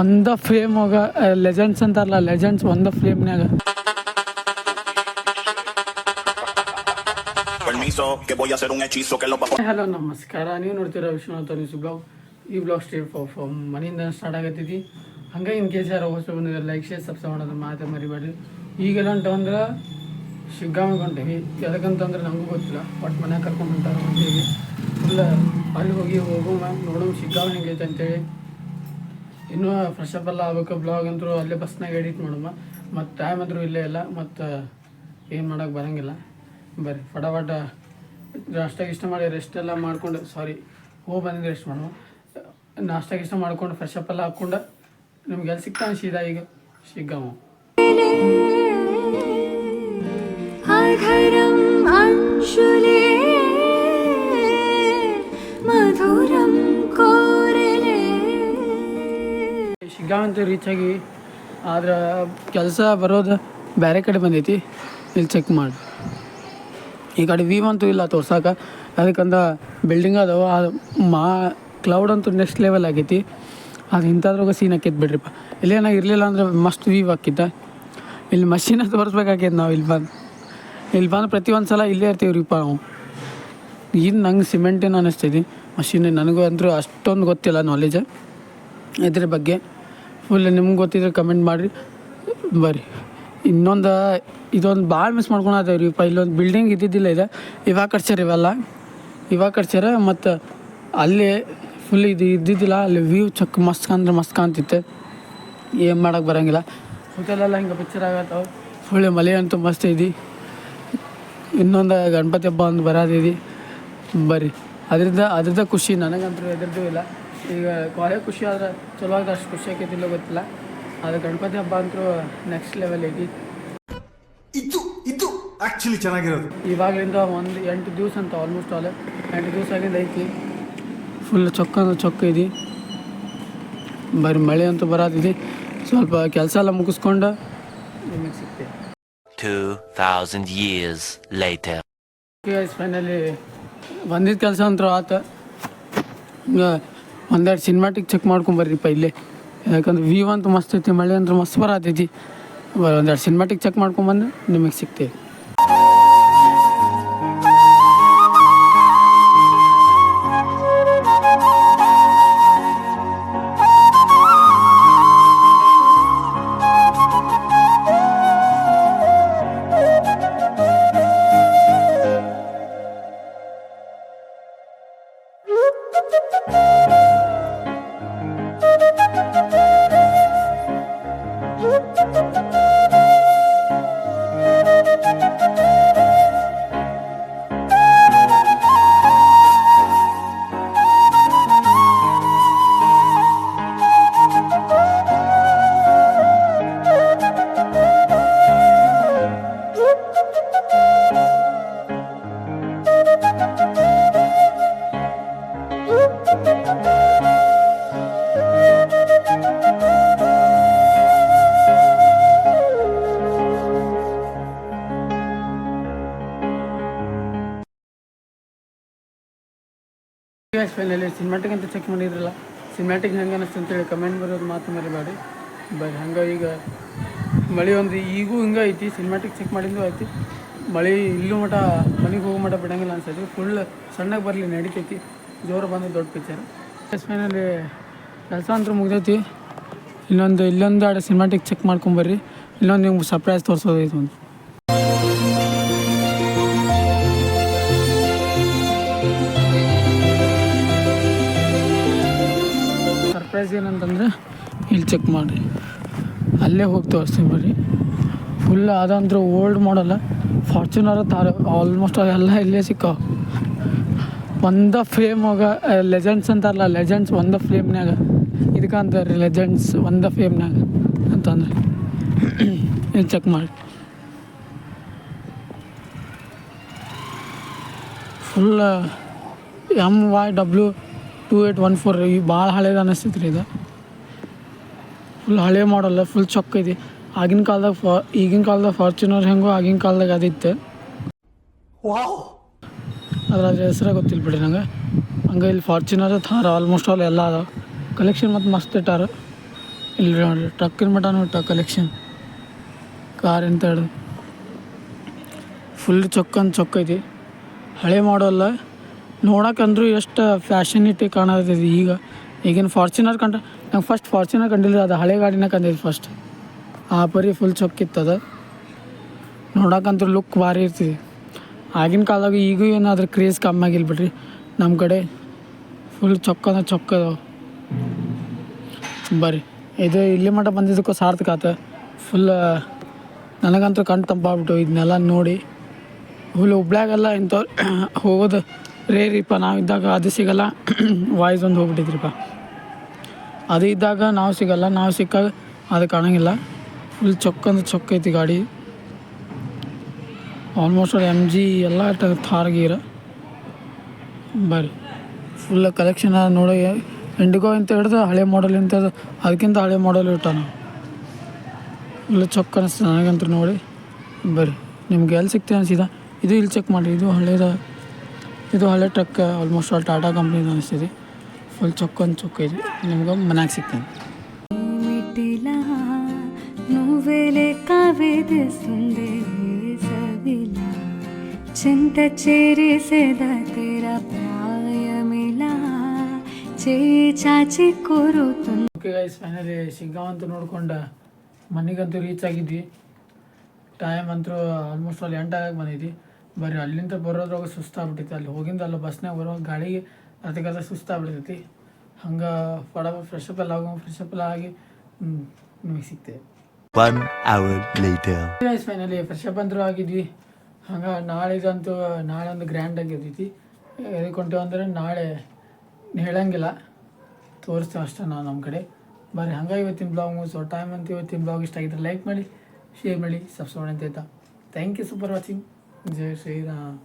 ಒಂದ ಫ್ರೇಮ್ನಾಗ ಲೆಜೆಂಡ್ಸ್ ಅಂತಾರಲ್ಲ, ಲೆಜೆಂಡ್ಸ್ ಒಂದ ಫ್ರೇಮ್ನಾಗ. ಹಲೋ ನಮಸ್ಕಾರ, ನೀವು ನೋಡ್ತೀರಾ ವಿಶ್ವನಾಥ್ ನ್ಯೂಸ್ ಬ್ಲಾಗ್. ಈ ಬ್ಲಾಗ್ ಸ್ಟೇಟ್ ಮನೆಯಿಂದ ಸ್ಟಾರ್ಟ್ ಆಗತ್ತೈತಿ. ಹಂಗೆ ಇನ್ ಕೇಸ್ ಯಾರು ಹೊಸ ಬಂದಿದ್ರೆ ಲೈಕ್ ಶೇರ್ ಸಬ್ಸ್ಕ್ರೈಬ್ ಮಾಡೋದು ಮಾತ್ರ ಮರಿಬೇಡ್ರಿ. ಈಗೆಲ್ಲ ಹೊಂಟವಂದ್ರೆ ಶಿಗ್ಗಾಮಿಗೆ ಹೊಂಟೇವಿ. ಎದಕ್ಕಂತಂದ್ರೆ ನಮಗೂ ಗೊತ್ತಿಲ್ಲ, ಬಟ್ ಮನ್ಯಾಗ ಕರ್ಕೊಂಡು ಹೊಂಟಾರ ಹೊಂಟೇವಿ. ಫುಲ್ ಅಲ್ಲಿ ಹೋಗೋ ನೋಡೋ ಶಿಗ್ಗಾವಿ ಹೆಂಗೈತೆ ಅಂತೇಳಿ. ಇನ್ನೂ ಫ್ರೆಶ್ ಅಪ್ ಎಲ್ಲ ಆಗ್ಬೇಕು. ಬ್ಲಾಗ್ ಅಂತೂ ಅಲ್ಲೇ ಬಸ್ನಾಗ ಎಡಿಟ್ ಮಾಡಮ್ಮ. ಮತ್ತು ಟೈಮ್ ಅಂದರೂ ಇಲ್ಲೇ ಇಲ್ಲ, ಮತ್ತು ಏನು ಮಾಡೋಕ್ಕೆ ಬರೋಂಗಿಲ್ಲ. ಬರ್ರಿ ಫಟಾಫಟ ನಾಷ್ಟಾಗ ಇಷ್ಟ ಮಾಡಿ ರೆಸ್ಟ್ ಎಲ್ಲ ಮಾಡ್ಕೊಂಡು, ಹೋಗಿ ಬಂದಿದ್ದು ರೆಸ್ಟ್ ಮಾಡುವ. ನಾಷ್ಟಾಗ ಇಷ್ಟ ಮಾಡ್ಕೊಂಡು ಫ್ರೆಶ್ ಅಪ್ ಎಲ್ಲ ಹಾಕ್ಕೊಂಡು ನಿಮ್ಗೆ ಎಲ್ಲಿ ಸಿಗ್ತಾನೆ ಸೀದಾ ಈಗ ಶಿಗ್ಗಾಂವ್. ಶಿಗ್ಗಾಂವ್ ಅಂತ ರೀಚ್ ಆಗಿ, ಆದ್ರೆ ಕೆಲಸ ಬರೋದು ಬೇರೆ ಕಡೆ ಬಂದೈತಿ. ಇಲ್ಲಿ ಚೆಕ್ ಮಾಡಿ. ಈ ಕಡೆ ವ್ಯೂ ಅಂತೂ ಇಲ್ಲ ತೋರ್ಸಕ್ಕೆ, ಅದಕ್ಕಂತ ಬಿಲ್ಡಿಂಗ್ ಅದಾವ. ಕ್ಲೌಡ್ ಅಂತೂ ನೆಕ್ಸ್ಟ್ ಲೆವೆಲ್ ಆಗೈತಿ. ಅದು ಇಂಥದ್ರಾಗ ಸೀನ್ ಹಾಕೈತೆ ಬಿಡ್ರಿಪ್ಪ. ಇಲ್ಲೇನ ಇರಲಿಲ್ಲ ಅಂದ್ರೆ ಮಸ್ಟ್ ವ್ಯೂ ಹಾಕಿತ್ತ. ಇಲ್ಲಿ ಮಷೀನ ತೋರಿಸ್ಬೇಕಾಕೈತೆ ನಾವು. ಇಲ್ಲಿ ಬಂದು ಪ್ರತಿ ಒಂದು ಸಲ ಇಲ್ಲೇ ಇರ್ತೀವ್ರಿಪ್ಪ ನಾವು. ಇನ್ನು ನಂಗೆ ಸಿಮೆಂಟೇನು ಅನ್ನಿಸ್ತೈತಿ, ಮಷೀನ್ ನನಗೂ ಅಂದರೂ ಅಷ್ಟೊಂದು ಗೊತ್ತಿಲ್ಲ ನಾಲೆಜ್ ಇದ್ರ ಬಗ್ಗೆ. ಫುಲ್ ನಿಮ್ಗೆ ಗೊತ್ತಿದ್ರೆ ಕಮೆಂಟ್ ಮಾಡಿರಿ. ಬರ್ರಿ ಇದೊಂದು ಭಾಳ ಮಿಸ್ ಮಾಡ್ಕೊಳತ್ತೇವ್ರಿಪ್ಪ. ಇಲ್ಲೊಂದು ಬಿಲ್ಡಿಂಗ್ ಇದ್ದಿದ್ದಿಲ್ಲ, ಇದೆ ಇವಾಗ ಕಟ್ಸ್ಯಾರ. ಇವಾಗ ಕಟ್ಸ್ಯಾರ. ಮತ್ತು ಅಲ್ಲಿ ಫುಲ್ ಇದು ಇದ್ದಿದ್ದಿಲ್ಲ. ಅಲ್ಲಿ ವ್ಯೂ ಮಸ್ತ್ ಕಾಣ್ತಿತ್ತು. ಏನು ಮಾಡೋಕ್ಕೆ ಬರೋಂಗಿಲ್ಲ. ಹೋಟೆಲೆಲ್ಲ ಹಿಂಗೆ ಪಿಕ್ಚರ್ ಆಗತ್ತವೆ. ಫುಲ್ ಮಲೆ ಅಂತೂ ಮಸ್ತ್ ಐತಿ. ಇನ್ನೊಂದು ಗಣಪತಿ ಹಬ್ಬ ಒಂದು ಬರೋದಿದೆ. ಬರ್ರಿ ಅದ್ರದ್ದು ಖುಷಿ ನನಗಂತೂ ಎದ್ರದ್ದು ಇಲ್ಲ. ಈಗ ಕಾಲೇಜ್ ಖುಷಿ ಆದ್ರೆ ಚಲೋ ಆದ್ರೆ ಅಷ್ಟು ಖುಷಿ ಆಕೈತಿಲ್ಲ ಗೊತ್ತಿಲ್ಲ. ಅದು ಗಣಪತಿ ಹಬ್ಬ ಅಂತೂ ನೆಕ್ಸ್ಟ್ ಲೆವೆಲ್ ಐತಿ. ಇದು ಆ್ಯಕ್ಚುಲಿ ಚೆನ್ನಾಗಿರೋದು. ಇವಾಗಲಿಂದ ಒಂದು 8 ದಿವಸ ಅಂತ ಆಲ್ಮೋಸ್ಟ್ 8 ದಿವಸ ಆಗಿಂದ ಐತಿ. ಫುಲ್ ಚೊಕ್ಕ ಐತಿ. ಬರೀ ಮಳೆ ಅಂತೂ ಬರೋದಿದೆ. ಸ್ವಲ್ಪ ಕೆಲಸ ಎಲ್ಲ ಮುಗಿಸ್ಕೊಂಡು ನಿಮಗೆ ಸಿಗ್ತೇವೆ. 2000 years later. ಫೈನಲಿ ಬಂದಿದ್ದ ಕೆಲಸ ಅಂತೂ ಆತ. ಒಂದೆರಡು ಸಿನಿಮಾಟಿಕ್ ಚೆಕ್ ಮಾಡ್ಕೊಂಬರ್ರಿಪ್ಪ ಇಲ್ಲೇ. ಯಾಕಂದ್ರೆ ವ್ಯೂ ಅಂತೂ ಮಸ್ತ್ ಐತಿ, ಮಳೆ ಅಂತೂ ಮಸ್ತ್ ಬರತೈತಿ. ಒಂದೆರಡು ಸಿನಿಮಾಟಿಕ್ ಚೆಕ್ ಮಾಡ್ಕೊಂಬಂದು ನಿಮಗೆ ಸಿಗ್ತೇವೆ. ಫೈನಲಿ ಸಿನಿಮಾಟಿಕ್ ಅಂತ ಚೆಕ್ ಮಾಡಿದ್ರಲ್ಲ, ಸಿನಿಮಾಟಿಕ್ ಹೆಂಗೆ ಅನ್ನಿಸ್ತು ಅಂತೇಳಿ ಕಮೆಂಟ್ ಬರೋದು ಮಾತು ಮರಿಬೇಡಿ. ಹಂಗೆ ಈಗ ಮಳೆ ಒಂದು ಈಗೂ ಹಿಂಗೆ ಐತಿ. ಸಿನಿಮಾಟಿಕ್ ಚೆಕ್ ಮಾಡಿದ್ದು ಐತಿ. ಮಳೆ ಇಲ್ಲೂ ಮಟ ಮನೆಗೆ ಹೋಗೋ ಮಟ ಬಿಡಂಗಿಲ್ಲ ಅನ್ಸೈತಿ. ಫುಲ್ ಸಣ್ಣಗೆ ಬರಲಿ ನಡಿತೈತಿ. ಜೋರು ಬಂದು ದೊಡ್ಡ ಪಿಕ್ಚರ್. ಫೈನಲಿ ಕೆಲಸ ಅಂತೂ ಮುಗ್ದೈತಿ. ಇಲ್ಲೊಂದು ಆಡ ಸಿನಿಮಾಟಿಕ್ ಚೆಕ್ ಮಾಡ್ಕೊಂಬರ್ರಿ. ಇಲ್ಲೊಂದು ನಿಮ್ಗೆ ಸರ್ಪ್ರೈಸ್ ತೋರಿಸೋದೈತಿ. ಒಂದು ಸರ್ಪ್ರೈಸ್ ಏನಂತಂದ್ರೆ ಇಲ್ಲಿ ಚೆಕ್ ಮಾಡಿರಿ. ಅಲ್ಲೇ ಹೋಗಿ ತೋರಿಸ್ತೀವಿ ಬರ್ರಿ. ಫುಲ್ ಅದಂದ್ರೆ ಓಲ್ಡ್ ಮಾಡಲ್ಲ ಫಾರ್ಚುನರ್ ತಾರ ಆಲ್ಮೋಸ್ಟ್ ಅದೆಲ್ಲ ಇಲ್ಲೇ ಸಿಕ್ಕಾವ. ಒಂದ ಫ್ರೇಮ್ನಾಗ ಲೆಜೆಂಡ್ಸ್ ಅಂತಾರಲ್ಲ, ಲೆಜೆಂಡ್ಸ್ ಒಂದ ಫ್ರೇಮ್ನಾಗ. ಇದಕ್ಕೆ ಅಂತಾರೆ ಲೆಜೆಂಡ್ಸ್ ಒಂದ ಫ್ರೇಮ್ನಾಗ ಅಂತಂದ್ರೆ. ಇಲ್ಲಿ ಚೆಕ್ ಮಾಡಿ. ಫುಲ್ MYW 2814 ಈ ಭಾಳ ಹಳೇದು ಅನ್ನಿಸ್ತೈತೆ ರೀ. ಇದು ಫುಲ್ ಹಳೆ ಮಾಡಲ್ಲ, ಫುಲ್ ಚೊಕ್ಕ ಇದೆ. ಈಗಿನ ಕಾಲದಾಗ ಫಾರ್ಚುನರ್ ಹೆಂಗೋ ಆಗಿನ ಕಾಲದಾಗ ಅದಿತ್ತು. ಅದ್ರ ಹೆಸರೇ ಗೊತ್ತಿಲ್ಲ ಬಿಡಿ ನಂಗೆ. ಹಂಗೆ ಇಲ್ಲಿ ಫಾರ್ಚುನರ್ ಥಾರ ಆಲ್ಮೋಸ್ಟ್ ಆಲ್ ಎಲ್ಲ ಅದಾವೆ. ಕಲೆಕ್ಷನ್ ಮತ್ತು ಮಸ್ತ್ ಇಟ್ಟಾರ. ಇಲ್ಲಿ ನೋಡ್ರಿ ಟ್ರಕ್ಕಿನ ಮಟ ನೋಡ್ಟ ಕಲೆಕ್ಷನ್ ಕಾರ್ ಅಂತ ಹೇಳಿ ಫುಲ್ ಚೊಕ್ಕ ಐತಿ. ಹಳೆ ಮಾಡಲ್ಲ ನೋಡಕ್ಕಂದ್ರೂ ಎಷ್ಟು ಫ್ಯಾಷನಿಟಿ ಕಾಣತೈತಿ. ಈಗಿನ ಫಾರ್ಚುನರ್ ನಂಗೆ ಫಸ್ಟ್ ಫಾರ್ಚುನರ್ ಕಂಡಿಲ್ಲ, ಅದು ಹಳೆ ಗಾಡಿನ ಕಂಡಿದ್ದು ಫಸ್ಟ್. ಆ ಪರಿ ಫುಲ್ ಚೊಕ್ಕಿತ್ತದ, ನೋಡಕ್ಕಂತೂ ಲುಕ್ ಭಾರಿ ಇರ್ತಿದೆ. ಆಗಿನ ಕಾಲದಾಗ ಈಗೂ ಏನಾದ್ರೂ ಕ್ರೇಜ್ ಕಮ್ಮಿ ಆಗಿಲ್ಲ ಬಿಡ್ರಿ. ನಮ್ಮ ಕಡೆ ಫುಲ್ ಚೊಕ್ಕ ಅದಾವ. ಬರ್ರಿ ಇದು ಇಲ್ಲಿ ಮಟ್ಟ ಬಂದಿದ್ದಕ್ಕೂ ಸಾರ್ಥಕ ಆತ. ಫುಲ್ ನನಗಂತೂ ಕಣ್ಣು ತಂಪಾಗ್ಬಿಟ್ಟು ಇದನ್ನೆಲ್ಲ ನೋಡಿ. ಫುಲ್ ಹುಬ್ಳ್ಯಾಗೆಲ್ಲ ಇಂಥವ್ರು ಹೋಗೋದು ರೇರಿಪ್ಪ. ನಾವಿದ್ದಾಗ ಅದು ಸಿಗಲ್ಲ, ವಾಯ್ಸ್ ಒಂದು ಹೋಗ್ಬಿಟ್ಟಿದ್ರಿಪ್ಪ. ಅದು ಇದ್ದಾಗ ನಾವು ಸಿಗಲ್ಲ, ನಾವು ಸಿಕ್ಕಾಗ ಅದು ಕಾಣಂಗಿಲ್ಲ. ಫುಲ್ ಚೊಕ್ಕ ಐತಿ ಗಾಡಿ. ಆಲ್ಮೋಸ್ಟ್ MG ಎಲ್ಲ ಥಾರ್ ಗೀರ. ಬರ್ರಿ ಫುಲ್ ಕಲೆಕ್ಷನ್ ನೋಡಿ. ಇಂಡಿಗೋ ಅಂತ ಹಿಡ್ದು ಹಳೆ ಮಾಡಲ್ ಅಂತ ಅದಕ್ಕಿಂತ ಹಳೆ ಮಾಡಲ್ ಇಟ್ಟಾನ. ಫುಲ್ ಚೊಕ್ಕ ಅನಿಸ್ತದೆ ನನಗಂತೂ ನೋಡಿ. ಬರ್ರಿ ನಿಮ್ಗೆ ಎಲ್ಲಿ ಸಿಗ್ತೇವೆ ಅನಿಸಿದ ಇದು ಇಲ್ಲಿ ಚೆಕ್ ಮಾಡಿರಿ. ಇದು ಹಳೆ ಟ್ರಕ್, ಆಲ್ಮೋಸ್ಟ್ ಆಲ್ ಟಾಟಾ ಕಂಪ್ನಿದು ಅನಿಸ್ತಿದೆ. ಫುಲ್ ಚೊಕ್ಕ ಐತಿ. ನಿಮ್ಗೆ ಮನ್ಯಾಗ ಸಿಗ್ತೇನೆ. చింత చేరేసేదా ಪ್ರಾಯಮಿಲ್ಲ ಚೇ ಚಾಚಿ ಕೂರುತ್ತುಂದು. ಓಕೆ ಗೈಸ್, ಫೈನಲಿ ಶಿಗ್ಗಾಂವ್ ಅಂತೂ ನೋಡ್ಕೊಂಡು ಮನೆಗಂತೂ ರೀಚ್ ಆಗಿದ್ವಿ. ಟೈಮ್ ಅಂತೂ ಆಲ್ಮೋಸ್ಟ್ ಅಲ್ಲಿ 8 ಆಗಕ್ಕೆ ಬಂದೈತಿ. ಬರ್ರಿ ಅಲ್ಲಿಂದ ಬರೋದ್ರಾಗ ಸುಸ್ತಾಗ್ಬಿಟ್ಟೈತಿ. ಅಲ್ಲಿ ಹೋಗಿಂದ ಅಲ್ಲ ಬಸ್ನಾಗ ಬರೋ ಗಾಡಿಗೆ ಅದಕ್ಕೆಲ್ಲ ಸುಸ್ತಾಗ್ಬಿಡ್ತೈತಿ. ಹಂಗೆ ಫ್ರೆಶ್ ಅಪ್ ಎಲ್ಲ ಆಗಿ ನಿಮಗೆ ಸಿಗ್ತೇವೆ. 1 hour later. Guys finally fresh up ಅಂತೂ ಆಗಿದ್ವಿ. ಹಂಗೆ ನಾಳೆ ಒಂದು ಗ್ರ್ಯಾಂಡ್ ಆಗಿರ್ತೈತಿ. ಎದಕ್ಕೆ ಹೊಂಟೇವು ಅಂದರೆ ನಾಳೆ ಹೇಳಂಗಿಲ್ಲ, ತೋರಿಸ್ತೇವೆ ಅಷ್ಟೇ ನಾವು ನಮ್ಮ ಕಡೆ. ಬರ್ರಿ ಹಂಗೆ ಇವತ್ತಿನ ಬ್ಲಾಗ್ ಮುಗಿಸೋ ಟೈಮ್ ಅಂತ. ಇವತ್ತಿನ ಬ್ಲಾಗ್ ಇಷ್ಟ ಆಗಿದ್ರೆ ಲೈಕ್ ಮಾಡಿ, ಶೇರ್ ಮಾಡಿ, ಸಬ್ಸ್ಕ್ರೈಬ್ ಅಂತ ಆಯ್ತಾ. Thank you super watching. ಜೈ ಶ್ರೀರಾಮ್.